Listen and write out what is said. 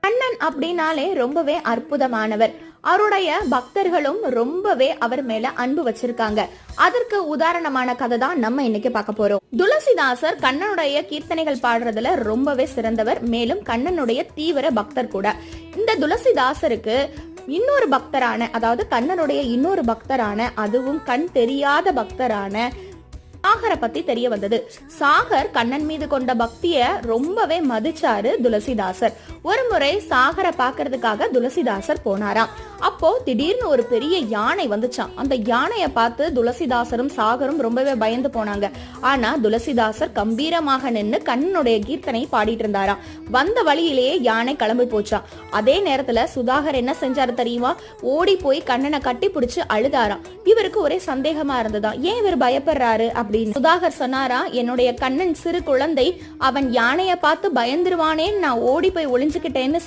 கண்ணன் அப்படின்னாலே ரொம்பவே அற்புதமானவர். அவருடைய பக்தர்களும் ரொம்பவே அவர் மேல அன்பு வச்சிருக்காங்க. அதற்கு உதாரணமான கதை தான் நம்ம இன்னைக்கு பார்க்க போறோம். துளசிதாசர் கண்ணனுடைய கீர்த்தனைகள் பாடுறதுல ரொம்பவே சிறந்தவர். மேலும் கண்ணனுடைய தீவிர பக்தர் கூட. இந்த துளசிதாசருக்கு இன்னொரு பக்தரான, அதாவது கண்ணனுடைய இன்னொரு பக்தரான, அதுவும் கண் தெரியாத பக்தரான சாகரை பத்தி தெரிய வந்தது. சாகர் கண்ணன் மீது கொண்ட பக்திய ரொம்பவே மதிச்சாரு துளசிதாசர். ஒரு முறை சாகரை பாக்குறதுக்காக துளசிதாசர் போனாராம். அப்போ திடீர்னு ஒரு பெரிய யானை வந்துச்சான். அந்த யானைய பார்த்து துளசிதாசரும் சாகரும் ரொம்பவே பயந்து போனாங்க. ஆனா துளசிதாசர் கம்பீரமாக நின்று கண்ணனுடைய கீர்த்தனை பாடிட்டு இருந்தாராம். வந்த வழியிலேயே யானை கிளம்பி போச்சான். அதே நேரத்துல சுதாகர் என்ன செஞ்சாரு தெரியுமா? ஓடி போய் கண்ணனை கட்டி பிடிச்சு அழுதாராம். இவருக்கு ஒரே சந்தேகமா இருந்ததா, ஏன் இவர் பயப்படுறாரு அப்படின்னு. சுதாகர் சொன்னாரா, என்னுடைய கண்ணன் சிறு குழந்தை, அவன் யானைய பார்த்து பயந்துருவானேன்னு நான் ஓடி போய் ஒளிஞ்சுக்கிட்டேன்னு